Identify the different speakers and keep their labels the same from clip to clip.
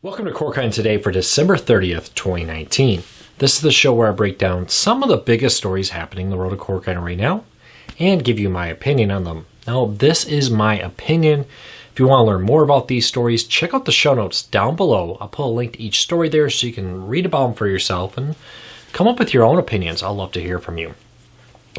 Speaker 1: Welcome to Corkine Today for December 30th, 2019. This is the show where I break down some of the biggest stories happening in the world of Corkine right now and give you my opinion on them. Now, this is my opinion. If you want to learn more about these stories, check out the show notes down below. I'll put a link to each story there so you can read about them for yourself and come up with your own opinions. I'd love to hear from you.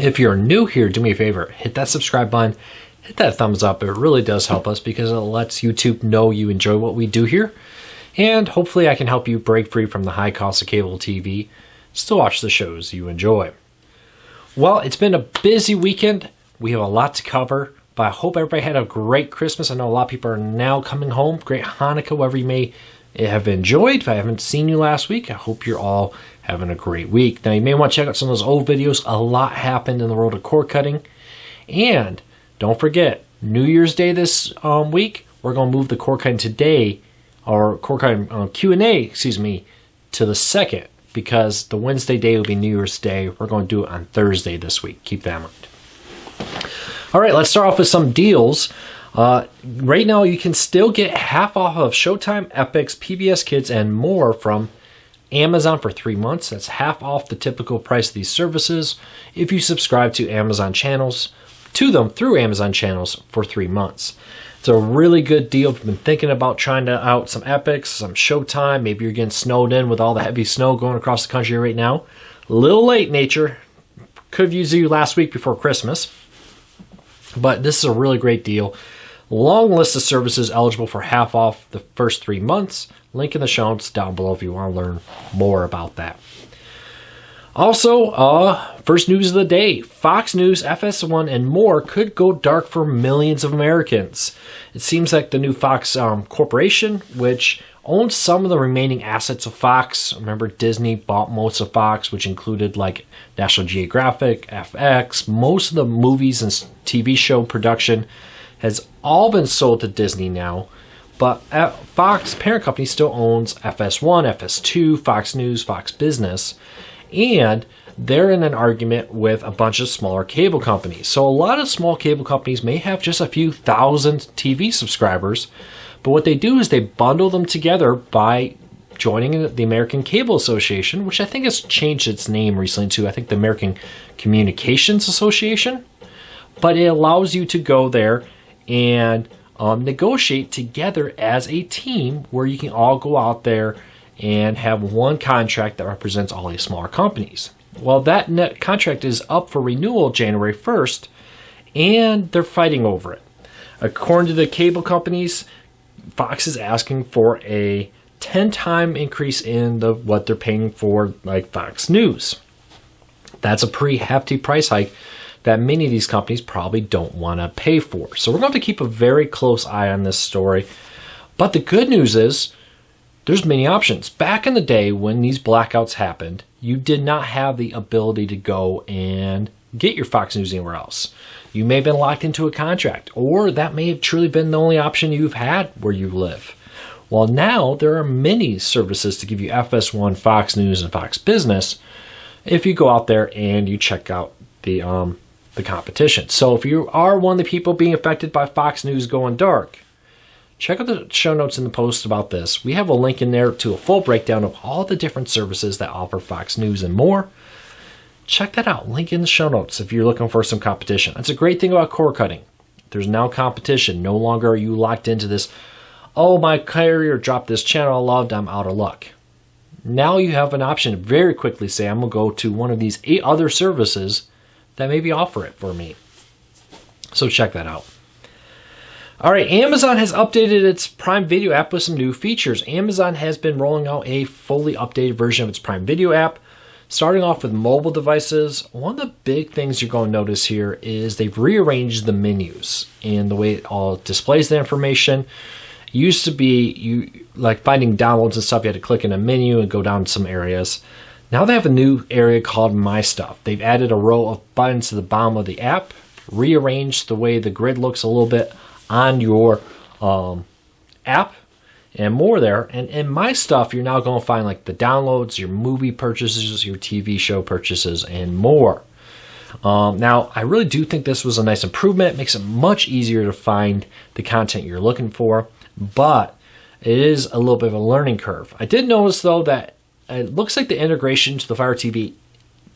Speaker 1: If you're new here, do me a favor, hit that subscribe button, hit that thumbs up. It really does help us because it lets YouTube know you enjoy what we do here. And hopefully I can help you break free from the high cost of cable TV, still watch the shows you enjoy. Well, it's been a busy weekend. We have a lot to cover, but I hope everybody had a great Christmas. I know a lot of people are now coming home. Great Hanukkah, whatever you may have enjoyed. If I haven't seen you last week, I hope you're all having a great week. Now, you may want to check out some of those old videos. A lot happened in the world of cord cutting. And don't forget, New Year's Day this week, we're going to move the Corkine Today or Corkine Q&A, to the 2nd, because the Wednesday day will be New Year's Day. We're going to do it on Thursday this week. Keep that in mind. All right, let's start off with some deals. Right now, you can still get half off of Showtime, Epix, PBS Kids, and more from Amazon for 3 months. That's half off the typical price of these services if you subscribe to Amazon channels, to them through Amazon channels for 3 months. It's a really good deal. If you've been thinking about trying out some Epix, some Showtime, maybe you're getting snowed in with all the heavy snow going across the country right now. A little late, nature. Could have used you last week before Christmas. But this is a really great deal. Long list of services eligible for half off the first 3 months. Link in the show notes down below if you want to learn more about that. Also, first news of the day, Fox News, FS1, and more could go dark for millions of Americans. It seems like the new Fox Corporation, which owns some of the remaining assets of Fox. Remember, Disney bought most of Fox, which included like National Geographic, FX. Most of the movies and TV show production has all been sold to Disney now. But Fox parent company still owns FS1, FS2, Fox News, Fox Business. And they're in an argument with a bunch of smaller cable companies. So a lot of small cable companies may have just a few thousand TV subscribers, but what they do is they bundle them together by joining the American Cable Association, which I think has changed its name recently to, I think, the American Communications Association. But it allows you to go there and negotiate together as a team where you can all go out there and have one contract that represents all these smaller companies. Well, that net contract is up for renewal January 1st, and they're fighting over it. According to the cable companies, Fox is asking for a 10-time increase in what they're paying for, like Fox News. That's a pretty hefty price hike that many of these companies probably don't want to pay for. So we're going to have to keep a very close eye on this story. But the good news is, there's many options. Back in the day when these blackouts happened, you did not have the ability to go and get your Fox News anywhere else. You may have been locked into a contract, or that may have truly been the only option you've had where you live. Well, now there are many services to give you FS1, Fox News, and Fox Business if you go out there and you check out the competition. So if you are one of the people being affected by Fox News going dark, check out the show notes in the post about this. We have a link in there to a full breakdown of all the different services that offer Fox News and more. Check that out. Link in the show notes if you're looking for some competition. That's a great thing about cord cutting. There's now competition. No longer are you locked into this, oh, my carrier dropped this channel I loved, I'm out of luck. Now you have an option to very quickly say, I'm going to go to one of these 8 other services that maybe offer it for me. So check that out. All right, Amazon has updated its Prime Video app with some new features. Amazon has been rolling out a fully updated version of its Prime Video app, starting off with mobile devices. One of the big things you're going to notice here is they've rearranged the menus and the way it all displays the information. It used to be, like finding downloads and stuff, you had to click in a menu and go down to some areas. Now they have a new area called My Stuff. They've added a row of buttons to the bottom of the app, rearranged the way the grid looks a little bit on your app and more there. And in My Stuff, you're now going to find like the downloads, your movie purchases, your TV show purchases, and more. Now, I really do think this was a nice improvement. It makes it much easier to find the content you're looking for, but it is a little bit of a learning curve. I did notice though that it looks like the integration to the Fire TV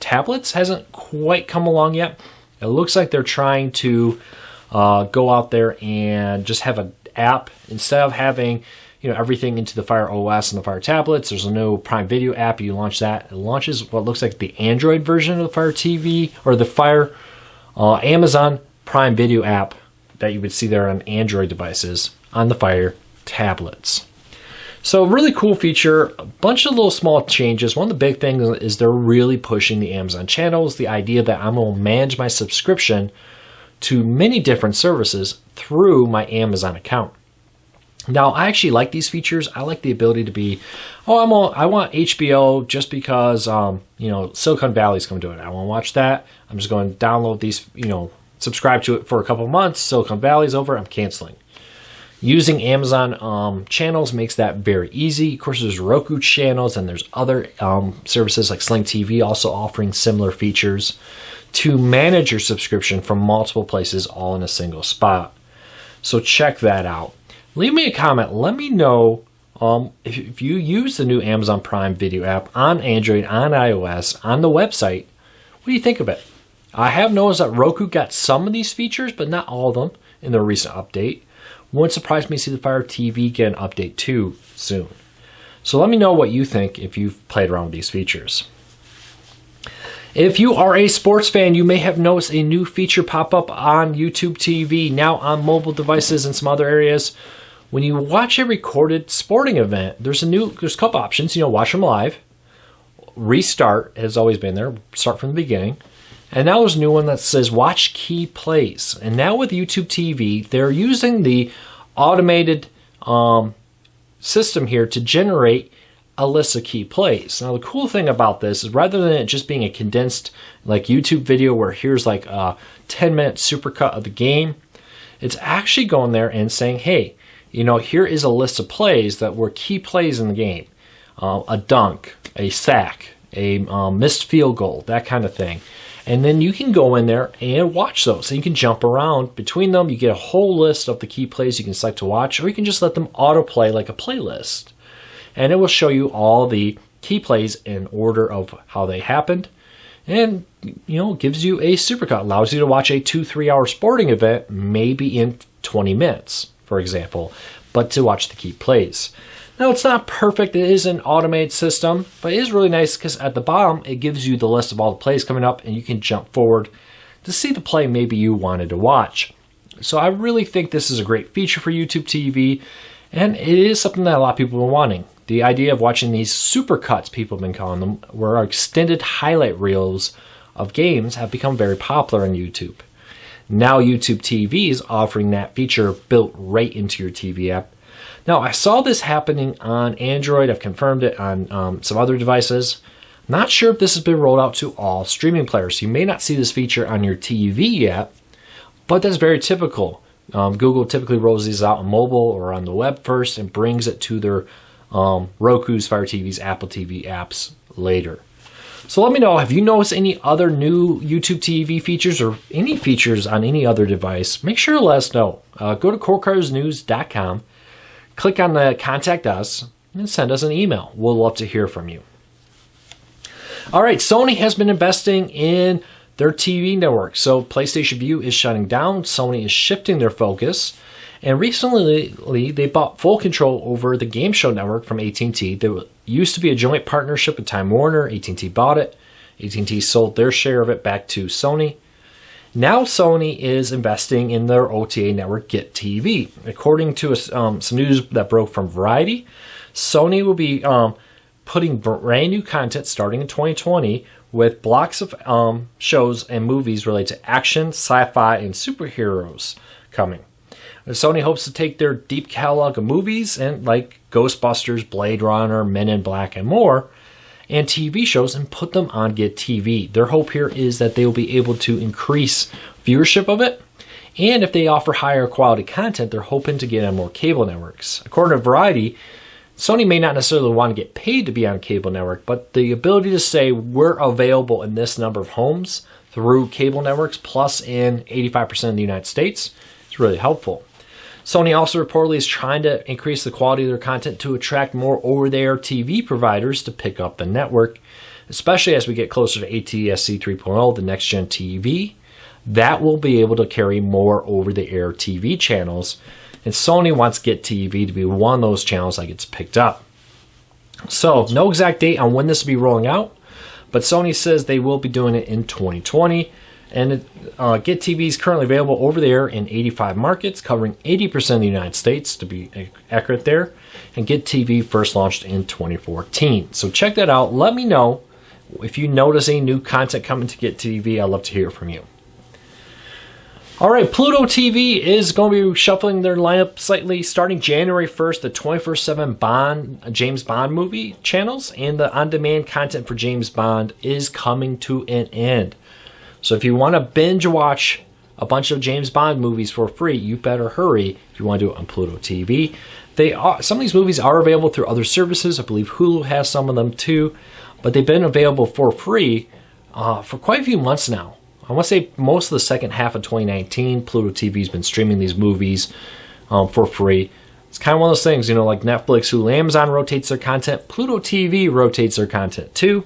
Speaker 1: tablets hasn't quite come along yet. It looks like they're trying to go out there and just have an app instead of having everything into the Fire OS and the Fire tablets. There's a new Prime Video app. You launch that. It launches what looks like the Android version of the Fire TV or the Fire Amazon Prime Video app that you would see there on Android devices on the Fire tablets. So really cool feature, a bunch of little small changes. One of the big things is they're really pushing the Amazon channels, the idea that I'm going to manage my subscription to many different services through my Amazon account. Now, I actually like these features. I like the ability to be, I want HBO just because, Silicon Valley's coming to it. I want to watch that. I'm just going to download these, subscribe to it for a couple of months. Silicon Valley's over. I'm canceling. Using Amazon channels makes that very easy. Of course, there's Roku channels and there's other services like Sling TV also offering similar features to manage your subscription from multiple places all in a single spot. So check that out. Leave me a comment. Let me know if you use the new Amazon Prime Video app on Android, on iOS, on the website. What do you think of it? I have noticed that Roku got some of these features, but not all of them in their recent update. Wouldn't surprise me to see the Fire TV get an update too soon. So let me know what you think if you've played around with these features. If you are a sports fan, you may have noticed a new feature pop up on YouTube TV, now on mobile devices and some other areas. When you watch a recorded sporting event, there's a couple options. Watch them live. Restart has always been there. Start from the beginning. And now there's a new one that says watch key plays. And now with YouTube TV, they're using the automated system here to generate a list of key plays. Now the cool thing about this is rather than it just being a condensed like YouTube video where here's like a 10-minute supercut of the game, it's actually going there and saying, hey, here is a list of plays that were key plays in the game. A dunk, a sack, a missed field goal, that kind of thing. And then you can go in there and watch those. So you can jump around between them. You get a whole list of the key plays you can select to watch, or you can just let them autoplay like a playlist. And it will show you all the key plays in order of how they happened. And, gives you a supercut. Allows you to watch a 2-3 hour sporting event, maybe in 20 minutes, for example, but to watch the key plays. Now, it's not perfect. It is an automated system, but it is really nice because at the bottom, it gives you the list of all the plays coming up, and you can jump forward to see the play maybe you wanted to watch. So I really think this is a great feature for YouTube TV, and it is something that a lot of people have been wanting. The idea of watching these supercuts, people have been calling them, where extended highlight reels of games have become very popular on YouTube. Now YouTube TV is offering that feature built right into your TV app. Now, I saw this happening on Android. I've confirmed it on some other devices. Not sure if this has been rolled out to all streaming players. You may not see this feature on your TV yet, but that's very typical. Google typically rolls these out on mobile or on the web first and brings it to their Roku's, Fire TV's, Apple TV apps later. So let me know, have you noticed any other new YouTube TV features or any features on any other device? Make sure to let us know. Go to corecarsnews.com. Click on the Contact Us and send us an email. We'll love to hear from you. All right, Sony has been investing in their TV network. So PlayStation Vue is shutting down. Sony is shifting their focus. And recently, they bought full control over the game show network from AT&T. There used to be a joint partnership with Time Warner. AT&T bought it. AT&T sold their share of it back to Sony. Now Sony is investing in their OTA network, Get TV. According to some news that broke from Variety, Sony will be putting brand new content starting in 2020 with blocks of shows and movies related to action, sci-fi, and superheroes coming. Sony hopes to take their deep catalog of movies and like Ghostbusters, Blade Runner, Men in Black, and more, and TV shows and put them on Get TV. Their hope here is that they will be able to increase viewership of it, and if they offer higher quality content, they're hoping to get on more cable networks. According to Variety, Sony may not necessarily want to get paid to be on a cable network, but the ability to say we're available in this number of homes through cable networks, plus in 85% of the United States, is really helpful. Sony also reportedly is trying to increase the quality of their content to attract more over-the-air TV providers to pick up the network, especially as we get closer to ATSC 3.0, the next-gen TV. That will be able to carry more over-the-air TV channels, and Sony wants Get TV to be one of those channels that gets picked up. So, no exact date on when this will be rolling out, but Sony says they will be doing it in 2020. And Get TV is currently available over the air in 85 markets, covering 80% of the United States, to be accurate there. And Get TV first launched in 2014. So check that out. Let me know if you notice any new content coming to Get TV. I'd love to hear from you. All right, Pluto TV is going to be shuffling their lineup slightly starting January 1st. The 24/7 James Bond movie channels and the on-demand content for James Bond is coming to an end. So if you want to binge watch a bunch of James Bond movies for free, you better hurry if you want to do it on Pluto TV. Some of these movies are available through other services. I believe Hulu has some of them too, but they've been available for free for quite a few months now. I want to say most of the second half of 2019, Pluto TV has been streaming these movies for free. It's kind of one of those things, like Netflix, Hulu, Amazon rotates their content. Pluto TV rotates their content too,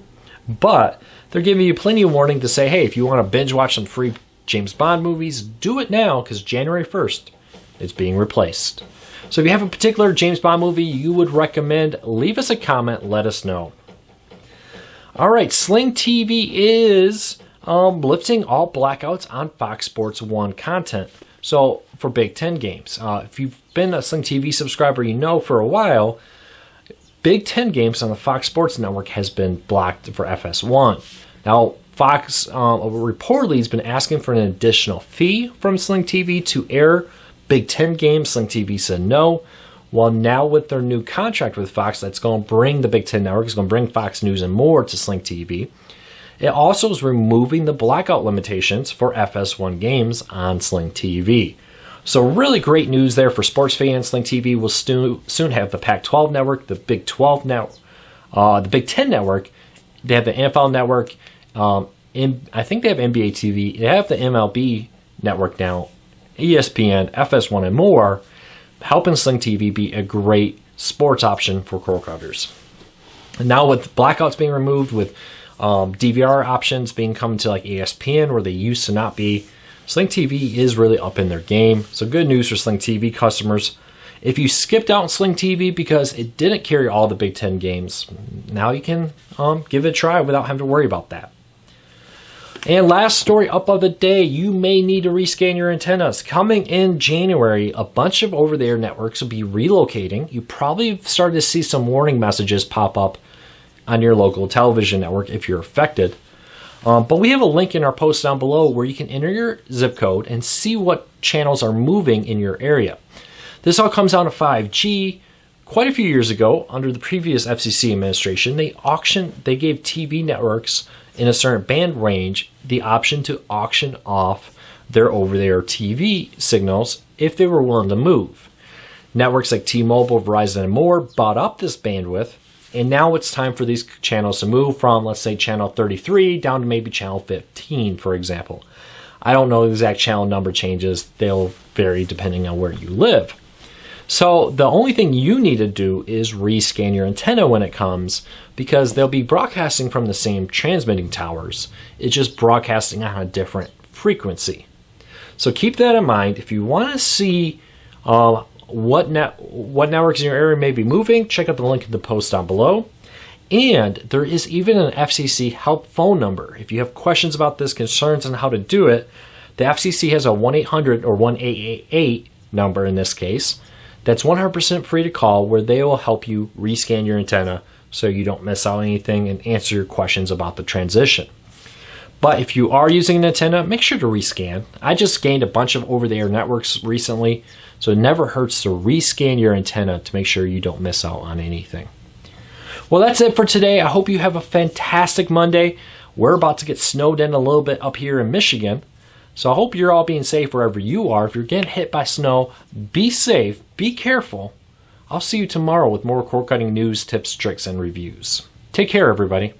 Speaker 1: but they're giving you plenty of warning to say, hey, if you want to binge watch some free James Bond movies, do it now, because January 1st, it's being replaced. So if you have a particular James Bond movie you would recommend, leave us a comment, let us know. All right, Sling TV is lifting all blackouts on Fox Sports 1 content. So for Big Ten games, if you've been a Sling TV subscriber, you know for a while, Big Ten games on the Fox Sports Network has been blocked for FS1. Now, Fox reportedly has been asking for an additional fee from Sling TV to air Big Ten games. Sling TV said no. Well, now with their new contract with Fox, that's going to bring the Big Ten Network, it's going to bring Fox News and more to Sling TV. It also is removing the blackout limitations for FS1 games on Sling TV. So really great news there for sports fans. Sling TV will soon have the Pac-12 network, the Big 12 network, the Big 10 network. They have the NFL network. I think they have NBA TV. They have the MLB network now, ESPN, FS1, and more, helping Sling TV be a great sports option for cord cutters. And now with blackouts being removed, with DVR options being coming to like ESPN where they used to not be, Sling TV is really up in their game. So good news for Sling TV customers. If you skipped out on Sling TV because it didn't carry all the Big Ten games, now you can give it a try without having to worry about that. And last story up of the day, you may need to rescan your antennas. Coming in January, a bunch of over-the-air networks will be relocating. You probably started to see some warning messages pop up on your local television network if you're affected. But we have a link in our post down below where you can enter your zip code and see what channels are moving in your area. This all comes down to 5G. Quite a few years ago, under the previous FCC administration, they gave TV networks in a certain band range the option to auction off their over-the-air TV signals if they were willing to move. Networks like T-Mobile, Verizon, and more bought up this bandwidth, and now it's time for these channels to move from, let's say, channel 33 down to maybe channel 15, for example. I don't know the exact channel number changes. They'll vary depending on where you live. So the only thing you need to do is rescan your antenna when it comes, because they'll be broadcasting from the same transmitting towers. It's just broadcasting on a different frequency. So keep that in mind. If you want to see what networks in your area may be moving, check out the link in the post down below. And there is even an FCC help phone number. If you have questions about this, concerns on how to do it, the FCC has a 1-800 or 1-888 number in this case. That's 100% free to call, where they will help you rescan your antenna so you don't miss out on anything and answer your questions about the transition. But if you are using an antenna, make sure to rescan. I just scanned a bunch of over-the-air networks recently, so it never hurts to rescan your antenna to make sure you don't miss out on anything. Well, that's it for today. I hope you have a fantastic Monday. We're about to get snowed in a little bit up here in Michigan, so I hope you're all being safe wherever you are. If you're getting hit by snow, be safe, be careful. I'll see you tomorrow with more cord cutting news, tips, tricks, and reviews. Take care, everybody.